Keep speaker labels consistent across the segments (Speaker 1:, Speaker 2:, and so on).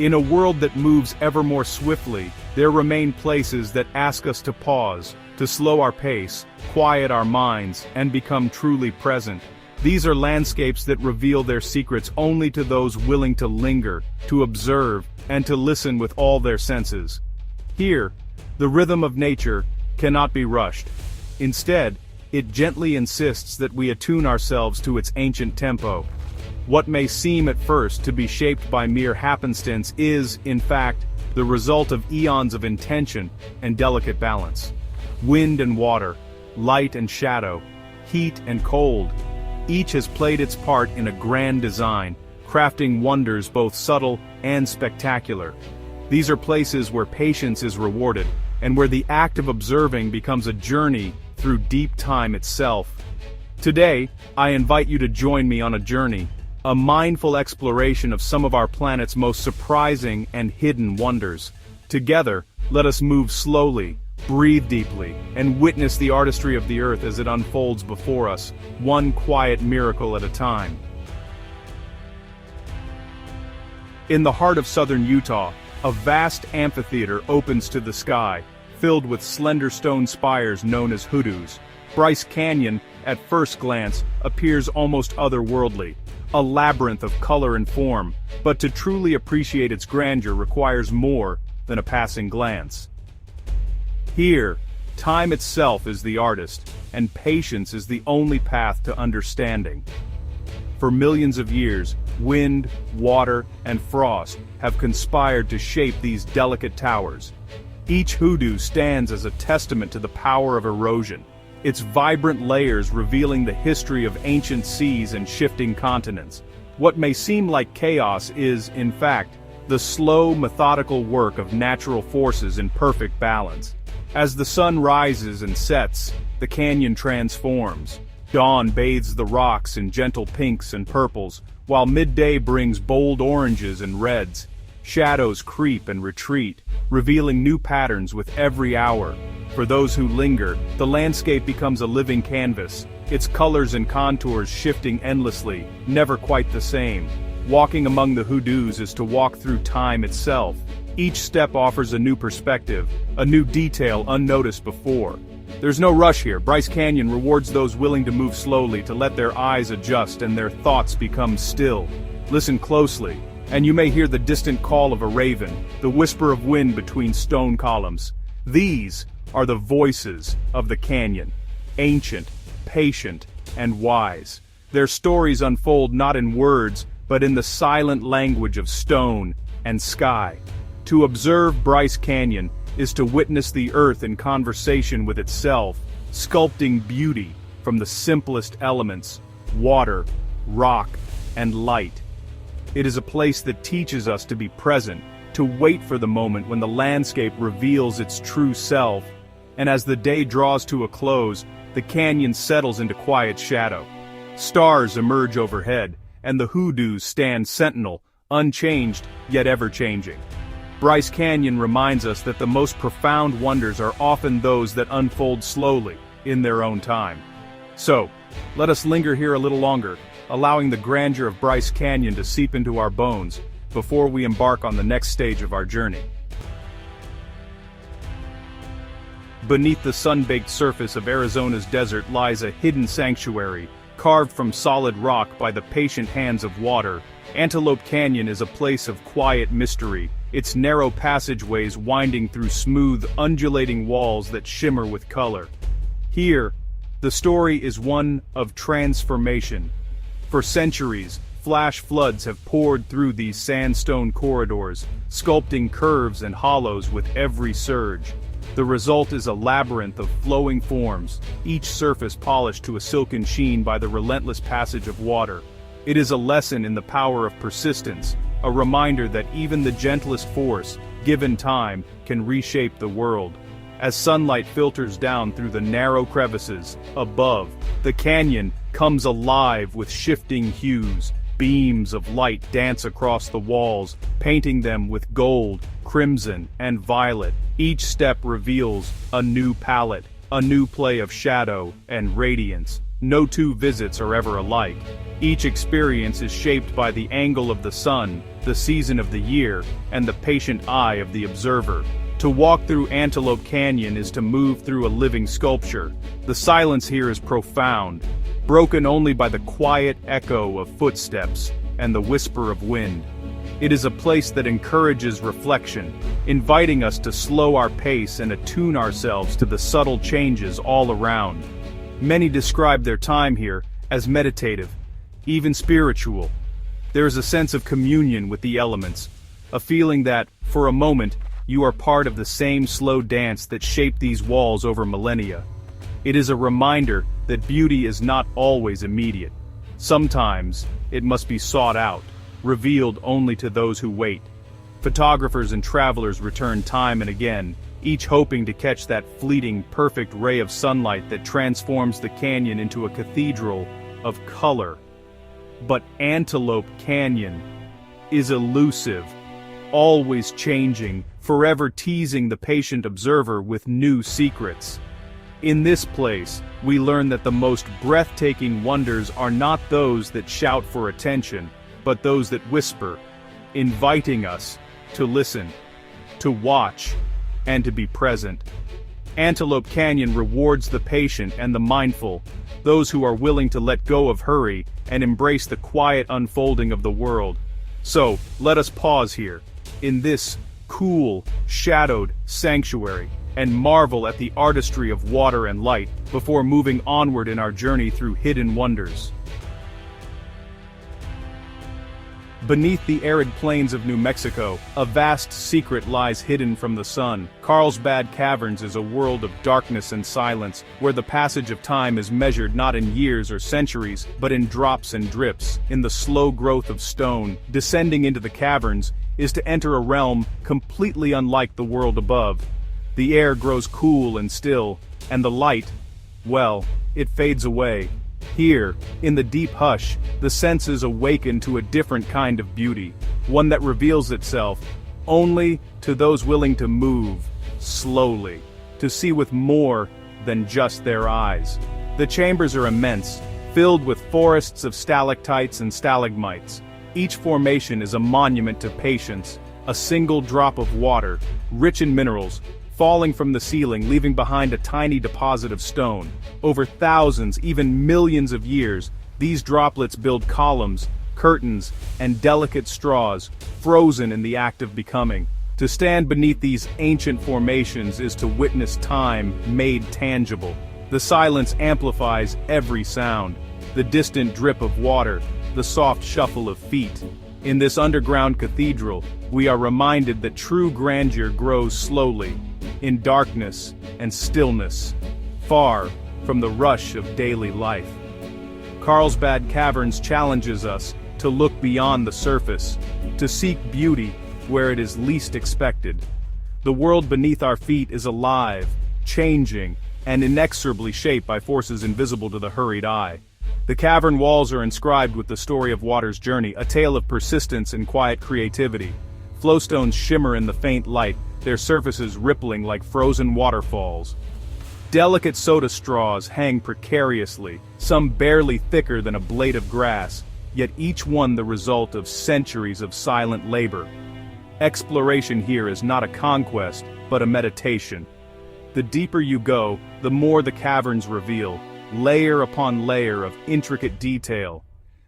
Speaker 1: In a world that moves ever more swiftly, there remain places that ask us to pause, to slow our pace, quiet our minds, and become truly present. These are landscapes that reveal their secrets only to those willing to linger, to observe, and to listen with all their senses. Here, the rhythm of nature cannot be rushed. Instead, it gently insists that we attune ourselves to its ancient tempo. What may seem at first to be shaped by mere happenstance is, in fact, the result of eons of intention and delicate balance. Wind and water, light and shadow, heat and cold, each has played its part in a grand design, crafting wonders both subtle and spectacular. These are places where patience is rewarded, and where the act of observing becomes a journey through deep time itself. Today, I invite you to join me on a journey, a mindful exploration of some of our planet's most surprising and hidden wonders. Together, let us move slowly, breathe deeply, and witness the artistry of the Earth as it unfolds before us, one quiet miracle at a time. In the heart of southern Utah, a vast amphitheater opens to the sky, filled with slender stone spires known as hoodoos. Bryce Canyon, at first glance, appears almost otherworldly, a labyrinth of color and form, but to truly appreciate its grandeur requires more than a passing glance. Here, time itself is the artist, and patience is the only path to understanding. For millions of years, wind, water, and frost have conspired to shape these delicate towers. Each hoodoo stands as a testament to the power of erosion, its vibrant layers revealing the history of ancient seas and shifting continents. What may seem like chaos is, in fact, the slow, methodical work of natural forces in perfect balance. As the sun rises and sets, the canyon transforms. Dawn bathes the rocks in gentle pinks and purples, while midday brings bold oranges and reds. Shadows creep and retreat, revealing new patterns with every hour. For those who linger, the landscape becomes a living canvas, its colors and contours shifting endlessly, never quite the same. Walking among the hoodoos is to walk through time itself. Each step offers a new perspective, a new detail unnoticed before. There's no rush here. Bryce Canyon rewards those willing to move slowly, to let their eyes adjust and their thoughts become still. Listen closely, and you may hear the distant call of a raven, the whisper of wind between stone columns. These are the voices of the canyon, ancient, patient, and wise. Their stories unfold not in words, but in the silent language of stone and sky. To observe Bryce Canyon is to witness the earth in conversation with itself, sculpting beauty from the simplest elements: water, rock, and light. It is a place that teaches us to be present, to wait for the moment when the landscape reveals its true self. And as the day draws to a close, the canyon settles into quiet shadow. Stars emerge overhead, and the hoodoos stand sentinel, unchanged yet ever-changing. Bryce Canyon reminds us that the most profound wonders are often those that unfold slowly, in their own time. So, let us linger here a little longer, allowing the grandeur of Bryce Canyon to seep into our bones, before we embark on the next stage of our journey. Beneath the sun-baked surface of Arizona's desert lies a hidden sanctuary, carved from solid rock by the patient hands of water. Antelope Canyon is a place of quiet mystery, its narrow passageways winding through smooth, undulating walls that shimmer with color. Here, the story is one of transformation. For centuries, flash floods have poured through these sandstone corridors, sculpting curves and hollows with every surge. The result is a labyrinth of flowing forms, each surface polished to a silken sheen by the relentless passage of water. It is a lesson in the power of persistence, a reminder that even the gentlest force, given time, can reshape the world. As sunlight filters down through the narrow crevices above, the canyon comes alive with shifting hues. Beams of light dance across the walls, painting them with gold, crimson, and violet. Each step reveals a new palette, a new play of shadow and radiance. No two visits are ever alike. Each experience is shaped by the angle of the sun, the season of the year, and the patient eye of the observer. To walk through Antelope Canyon is to move through a living sculpture. The silence here is profound, broken only by the quiet echo of footsteps and the whisper of wind. It is a place that encourages reflection, inviting us to slow our pace and attune ourselves to the subtle changes all around. Many describe their time here as meditative, even spiritual. There is a sense of communion with the elements, a feeling that, for a moment, you are part of the same slow dance that shaped these walls over millennia. It is a reminder that beauty is not always immediate. Sometimes, it must be sought out, revealed only to those who wait. Photographers and travelers return time and again, each hoping to catch that fleeting, perfect ray of sunlight that transforms the canyon into a cathedral of color. But Antelope Canyon is elusive, always changing, forever teasing the patient observer with new secrets. In this place, we learn that the most breathtaking wonders are not those that shout for attention, but those that whisper, inviting us to listen, to watch, and to be present. Antelope Canyon rewards the patient and the mindful, those who are willing to let go of hurry and embrace the quiet unfolding of the world. So, let us pause here, in this cool, shadowed sanctuary, and marvel at the artistry of water and light before moving onward in our journey through hidden wonders. Beneath the arid plains of New Mexico, a vast secret lies hidden from the sun. Carlsbad Caverns is a world of darkness and silence, where the passage of time is measured not in years or centuries, but in drops and drips. In the slow growth of stone, descending into the caverns is to enter a realm completely unlike the world above. The air grows cool and still, and the light, well, it fades away. Here, in the deep hush, the senses awaken to a different kind of beauty, one that reveals itself only to those willing to move slowly, to see with more than just their eyes. The chambers are immense, filled with forests of stalactites and stalagmites. Each formation is a monument to patience, a single drop of water, rich in minerals, falling from the ceiling, leaving behind a tiny deposit of stone. Over thousands, even millions of years, these droplets build columns, curtains, and delicate straws, frozen in the act of becoming. To stand beneath these ancient formations is to witness time made tangible. The silence amplifies every sound, the distant drip of water, the soft shuffle of feet. In this underground cathedral, we are reminded that true grandeur grows slowly, in darkness and stillness, far from the rush of daily life. Carlsbad Caverns challenges us to look beyond the surface, to seek beauty where it is least expected. The world beneath our feet is alive, changing, and inexorably shaped by forces invisible to the hurried eye. The cavern walls are inscribed with the story of water's journey, a tale of persistence and quiet creativity. Flowstones shimmer in the faint light, their surfaces rippling like frozen waterfalls. Delicate soda straws hang precariously, some barely thicker than a blade of grass, yet each one the result of centuries of silent labor. Exploration here is not a conquest, but a meditation. The deeper you go, the more the caverns reveal, layer upon layer of intricate detail.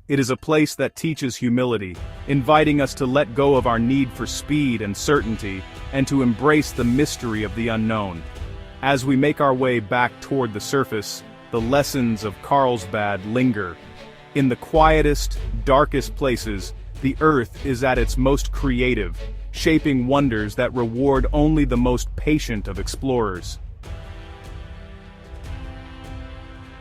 Speaker 1: It is a place that teaches humility, inviting us to let go of our need for speed and certainty, and to embrace the mystery of the unknown. As we make our way back toward the surface, the lessons of Carlsbad linger. In the quietest, darkest places, the earth is at its most creative, shaping wonders that reward only the most patient of explorers.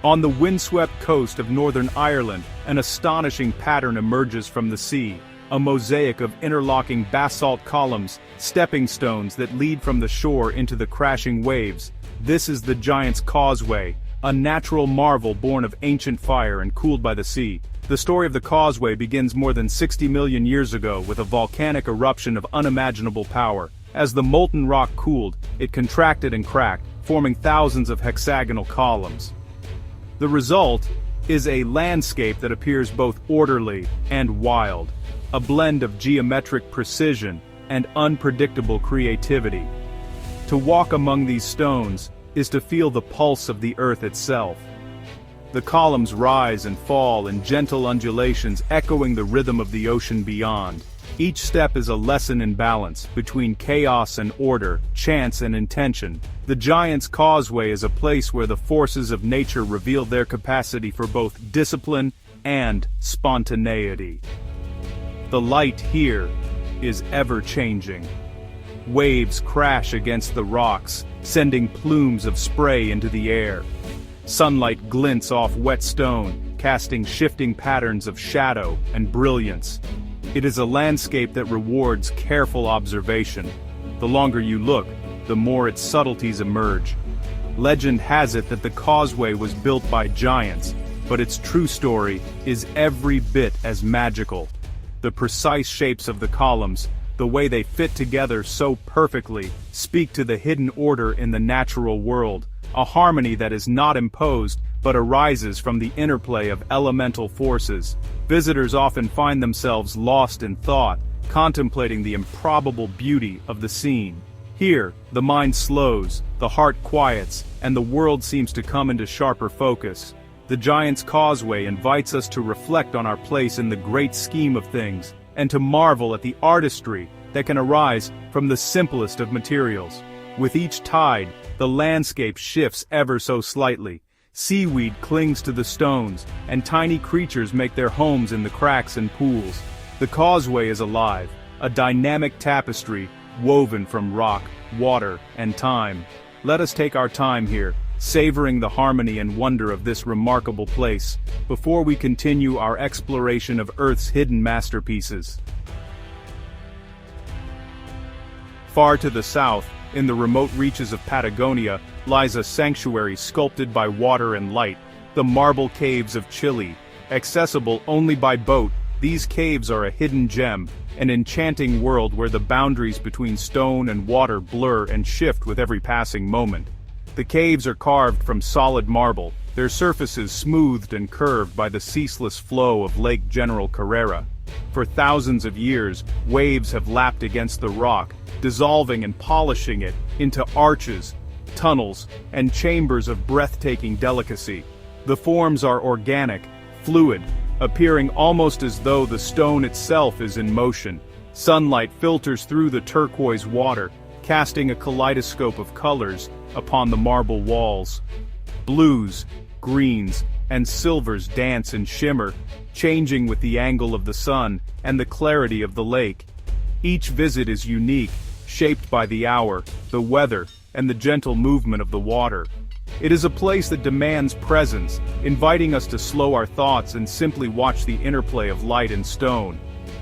Speaker 1: On the windswept coast of Northern Ireland, an astonishing pattern emerges from the sea, a mosaic of interlocking basalt columns, stepping stones that lead from the shore into the crashing waves. This is the Giant's Causeway, a natural marvel born of ancient fire and cooled by the sea. The story of the causeway begins more than 60 million years ago with a volcanic eruption of unimaginable power. As the molten rock cooled, it contracted and cracked, forming thousands of hexagonal columns. The result, is a landscape that appears both orderly and wild, a blend of geometric precision and unpredictable creativity. To walk among these stones is to feel the pulse of the earth itself. The columns rise and fall in gentle undulations echoing the rhythm of the ocean beyond. Each step is a lesson in balance between chaos and order, chance and intention. The Giant's Causeway is a place where the forces of nature reveal their capacity for both discipline and spontaneity. The light here is ever-changing. Waves crash against the rocks, sending plumes of spray into the air. Sunlight glints off wet stone, casting shifting patterns of shadow and brilliance. It is a landscape that rewards careful observation. The longer you look, the more its subtleties emerge. Legend has it that the causeway was built by giants, but its true story is every bit as magical. The precise shapes of the columns, the way they fit together so perfectly, speak to the hidden order in the natural world, a harmony that is not imposed but arises from the interplay of elemental forces. Visitors often find themselves lost in thought, contemplating the improbable beauty of the scene. Here, the mind slows, the heart quiets, and the world seems to come into sharper focus. The Giant's Causeway invites us to reflect on our place in the great scheme of things, and to marvel at the artistry that can arise from the simplest of materials. With each tide, the landscape shifts ever so slightly. Seaweed clings to the stones, and tiny creatures make their homes in the cracks and pools. The causeway is alive, a dynamic tapestry woven from rock, water, and time. Let us take our time here, savoring the harmony and wonder of this remarkable place, before we continue our exploration of Earth's hidden masterpieces. Far to the south, in the remote reaches of Patagonia, lies a sanctuary sculpted by water and light, the Marble Caves of Chile. Accessible only by boat, these caves are a hidden gem, an enchanting world where the boundaries between stone and water blur and shift with every passing moment. The caves are carved from solid marble, their surfaces smoothed and curved by the ceaseless flow of Lake General Carrera. For thousands of years, waves have lapped against the rock, dissolving and polishing it into arches, tunnels, and chambers of breathtaking delicacy. The forms are organic, fluid, appearing almost as though the stone itself is in motion. Sunlight filters through the turquoise water, casting a kaleidoscope of colors upon the marble walls. Blues, greens, and silvers dance and shimmer, changing with the angle of the sun and the clarity of the lake. Each visit is unique, shaped by the hour, the weather, and the gentle movement of the water. It is a place that demands presence, inviting us to slow our thoughts and simply watch the interplay of light and stone.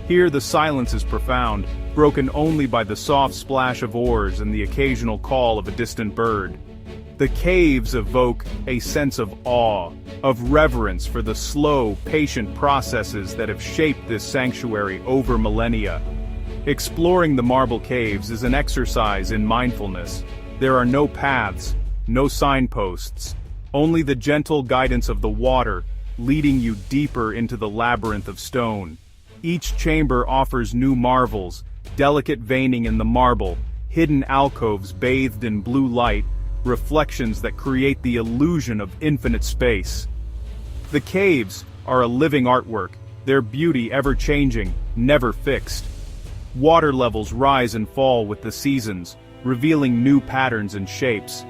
Speaker 1: Here the silence is profound, broken only by the soft splash of oars and the occasional call of a distant bird. The caves evoke a sense of awe, of reverence for the slow, patient processes that have shaped this sanctuary over millennia. Exploring the marble caves is an exercise in mindfulness. There are no paths, no signposts, only the gentle guidance of the water, leading you deeper into the labyrinth of stone. Each chamber offers new marvels, delicate veining in the marble, hidden alcoves bathed in blue light, reflections that create the illusion of infinite space. The caves are a living artwork, their beauty ever-changing, never fixed. Water levels rise and fall with the seasons, revealing new patterns and shapes.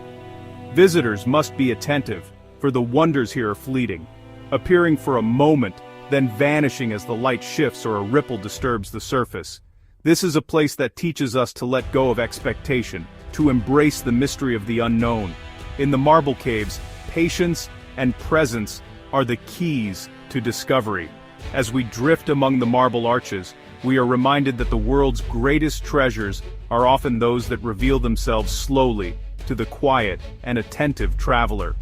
Speaker 1: Visitors must be attentive, for the wonders here are fleeting, appearing for a moment, then vanishing as the light shifts or a ripple disturbs the surface. This is a place that teaches us to let go of expectation, to embrace the mystery of the unknown. In the marble caves, patience and presence are the keys to discovery. As we drift among the marble arches, we are reminded that the world's greatest treasures are often those that reveal themselves slowly to the quiet and attentive traveler.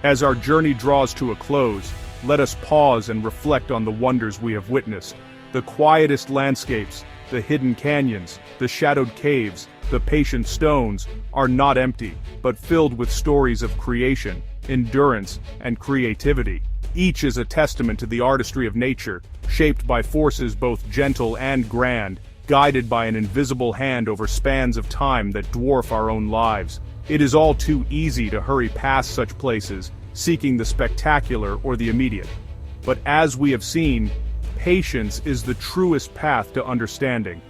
Speaker 1: As our journey draws to a close, let us pause and reflect on the wonders we have witnessed. The quietest landscapes, the hidden canyons, the shadowed caves, the patient stones, are not empty, but filled with stories of creation, endurance, and creativity. Each is a testament to the artistry of nature, shaped by forces both gentle and grand, guided by an invisible hand over spans of time that dwarf our own lives. It is all too easy to hurry past such places, seeking the spectacular or the immediate. But as we have seen, patience is the truest path to understanding.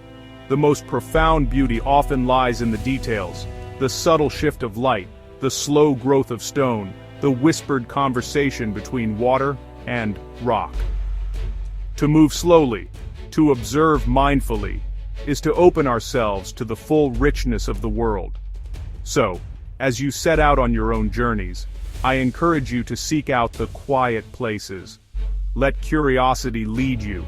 Speaker 1: The most profound beauty often lies in the details, the subtle shift of light, the slow growth of stone, the whispered conversation between water and rock. To move slowly, to observe mindfully, is to open ourselves to the full richness of the world. So, as you set out on your own journeys, I encourage you to seek out the quiet places. Let curiosity lead you,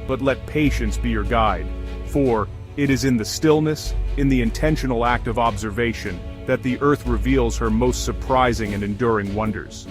Speaker 1: but let patience be your guide, for it is in the stillness, in the intentional act of observation, that the earth reveals her most surprising and enduring wonders.